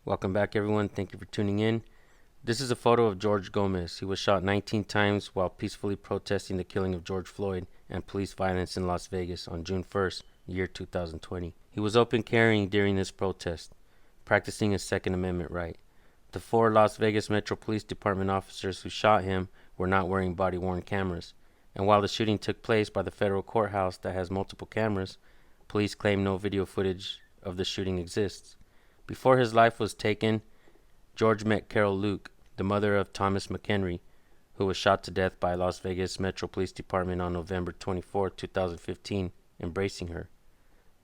Welcome back, everyone. Thank you for tuning in. This is a photo of George Gomez. He was shot 19 times while peacefully protesting the killing of George Floyd and police violence in Las Vegas on June 1st, year 2020. He was open carrying during this protest, practicing his Second Amendment right. The 4 Las Vegas Metropolitan Police Department officers who shot him were not wearing body-worn cameras. And while the shooting took place by the federal courthouse that has multiple cameras, police claim no video footage of the shooting exists. Before his life was taken, George met Carol Luke, the mother of Thomas McHenry, who was shot to death by Las Vegas Metro Police Department on November 24, 2015, embracing her.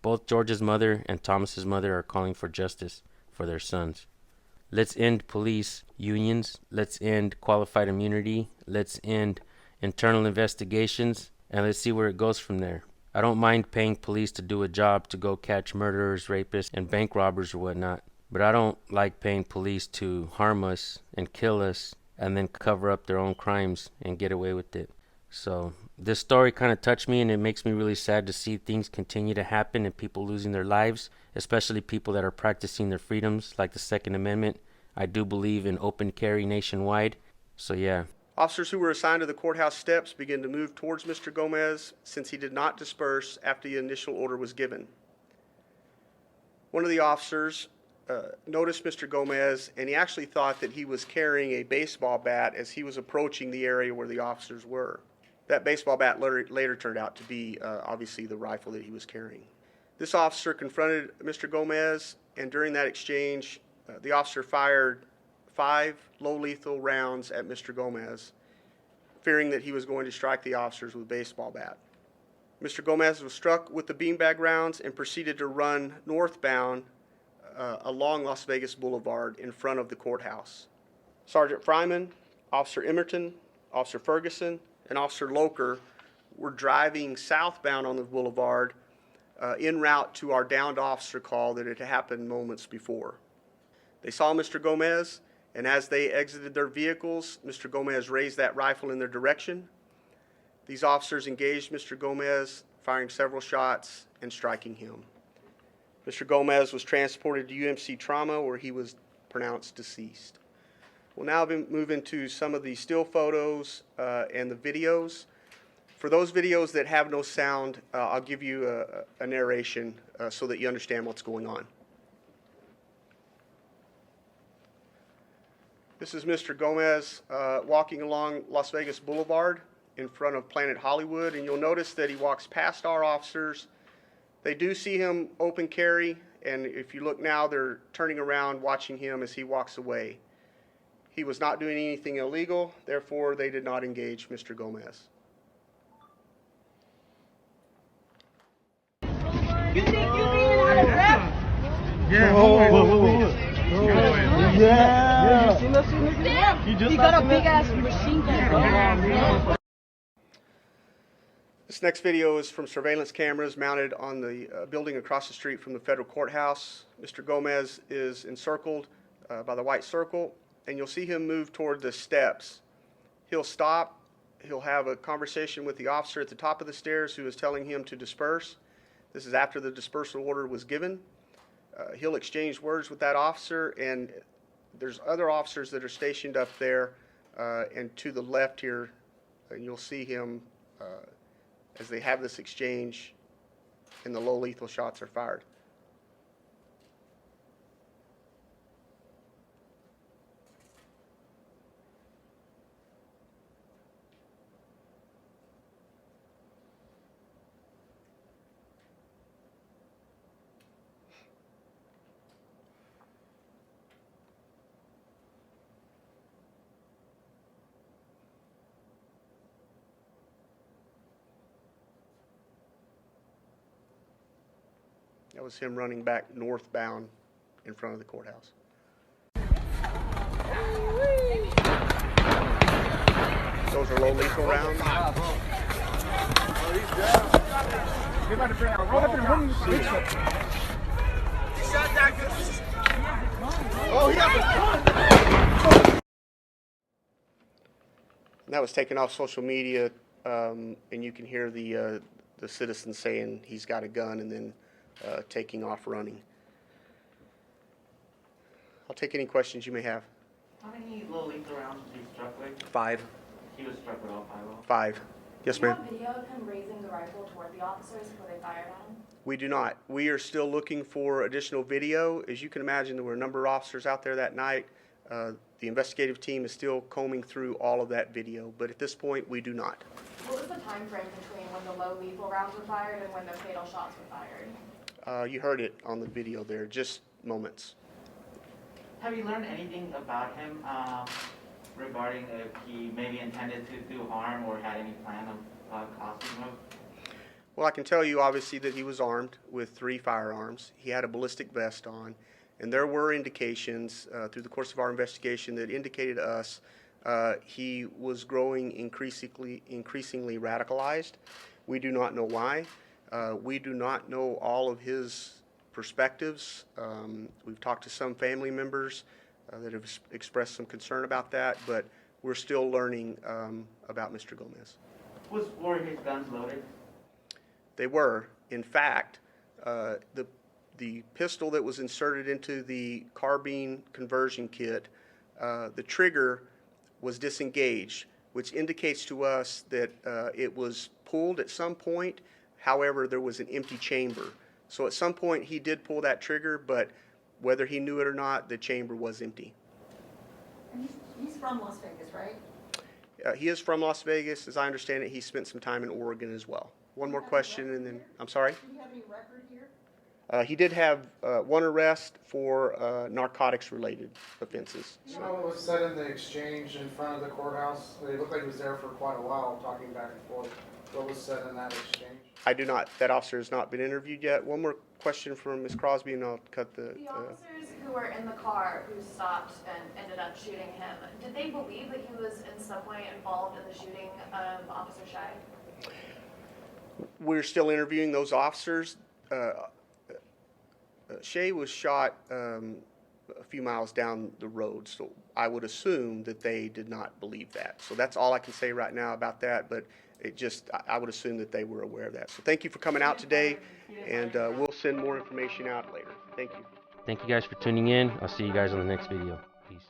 Both George's mother and Thomas's mother are calling for justice for their sons. Let's end police unions. Let's end qualified immunity. Let's end internal investigations, and let's see where it goes from there. I don't mind paying police to do a job to go catch murderers, rapists, and bank robbers or whatnot. But I don't like paying police to harm us and kill us and then cover up their own crimes and get away with it. So this story kind of touched me, and it makes me really sad to see things continue to happen and people losing their lives, especially people that are practicing their freedoms like the Second Amendment. I do believe in open carry nationwide. So yeah. Officers who were assigned to the courthouse steps began to move towards Mr. Gomez since he did not disperse after the initial order was given. One of the officers noticed Mr. Gomez, and he actually thought that he was carrying a baseball bat as he was approaching the area where the officers were. That baseball bat later turned out to be obviously the rifle that he was carrying. This officer confronted Mr. Gomez, and during that exchange, the officer fired 5 low-lethal rounds at Mr. Gomez, fearing that he was going to strike the officers with a baseball bat. Mr. Gomez was struck with the beanbag rounds and proceeded to run northbound along Las Vegas Boulevard in front of the courthouse. Sergeant Fryman, Officer Emerton, Officer Ferguson, and Officer Loker were driving southbound on the boulevard en route to our downed officer call that had happened moments before. They saw Mr. Gomez, and as they exited their vehicles, Mr. Gomez raised that rifle in their direction. These officers engaged Mr. Gomez, firing several shots and striking him. Mr. Gomez was transported to UMC Trauma, where he was pronounced deceased. We'll now move into some of the still photos and the videos. For those videos that have no sound, I'll give you a narration so that you understand what's going on. This is Mr. Gomez walking along Las Vegas Boulevard in front of Planet Hollywood, and you'll notice that he walks past our officers. They do see him open carry, and if you look now, they're turning around watching him as he walks away. He was not doing anything illegal, therefore they did not engage Mr. Gomez. You think you being out of breath? Yeah. Yeah. You seen that shit, nigga? Yeah. He got a big ass machine gun. This next video is from surveillance cameras mounted on the building across the street from the federal courthouse. Mr. Gomez is encircled by the white circle, and you'll see him move toward the steps. He'll stop. He'll have a conversation with the officer at the top of the stairs who is telling him to disperse. This is after the dispersal order was given. He'll exchange words with that officer, and there's other officers that are stationed up there and to the left here, and you'll see him as they have this exchange and the low lethal shots are fired. That was him running back northbound in front of the courthouse. Those are low lethal rounds. And that was taken off social media, and you can hear the citizens saying he's got a gun and then taking off running. I'll take any questions you may have. How many low lethal rounds was he struck with? 5. He was struck with all 5 of them. 5. Yes, ma'am. Do you have video of him raising the rifle toward the officers before they fired at him? We do not. We are still looking for additional video. As you can imagine, there were a number of officers out there that night. The investigative team is still combing through all of that video, but at this point, we do not. What was the time frame between when the low lethal rounds were fired and when the fatal shots were fired? You heard it on the video there, just moments. Have you learned anything about him regarding if he maybe intended to do harm or had any plan of causing him? Well, I can tell you obviously that he was armed with 3 firearms. He had a ballistic vest on, and there were indications through the course of our investigation that indicated to us he was growing increasingly radicalized. We do not know why. We do not know all of his perspectives. We've talked to some family members that have expressed some concern about that, but we're still learning about Mr. Gomez. Were his guns loaded? They were. In fact, the pistol that was inserted into the carbine conversion kit, the trigger was disengaged, which indicates to us that it was pulled at some point. However, there was an empty chamber. So at some point he did pull that trigger, but whether he knew it or not, the chamber was empty. And he's from Las Vegas, right? He is from Las Vegas. As I understand it, he spent some time in Oregon as well. One more question and then, I'm sorry? Do you have any record here? He did have 1 arrest for narcotics-related offenses. You know what was said in the exchange in front of the courthouse? It looked like he was there for quite a while, talking back and forth. What was said in that exchange? I do not. That officer has not been interviewed yet. One more question from Ms. Crosby, and I'll cut the. The officers who were in the car who stopped and ended up shooting him, did they believe that he was in some way involved in the shooting of Officer Shai? We're still interviewing those officers. Shay was shot a few miles down the road, so I would assume that they did not believe that. So that's all I can say right now about that, but I would assume that they were aware of that. So thank you for coming out today, and we'll send more information out later. Thank you. Thank you guys for tuning in. I'll see you guys on the next video. Peace.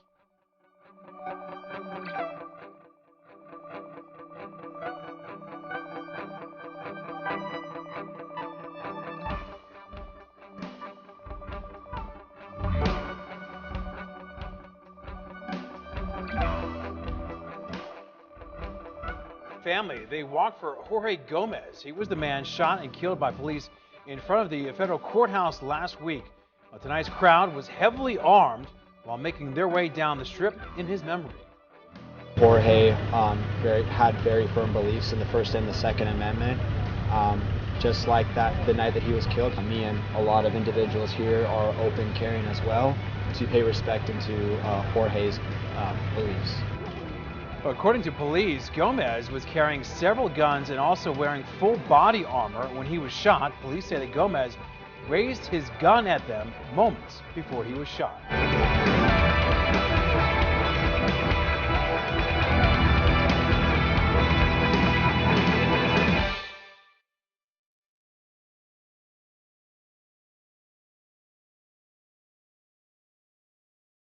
Family, they walked for Jorge Gomez. He was the man shot and killed by police in front of the federal courthouse last week. Tonight's crowd was heavily armed while making their way down the strip in his memory. Jorge had very firm beliefs in the First and the Second Amendment. Just like that, the night that he was killed, me and a lot of individuals here are open caring as well to pay respect into Jorge's beliefs. According to police, Gomez was carrying several guns and also wearing full body armor when he was shot. Police say that Gomez raised his gun at them moments before he was shot.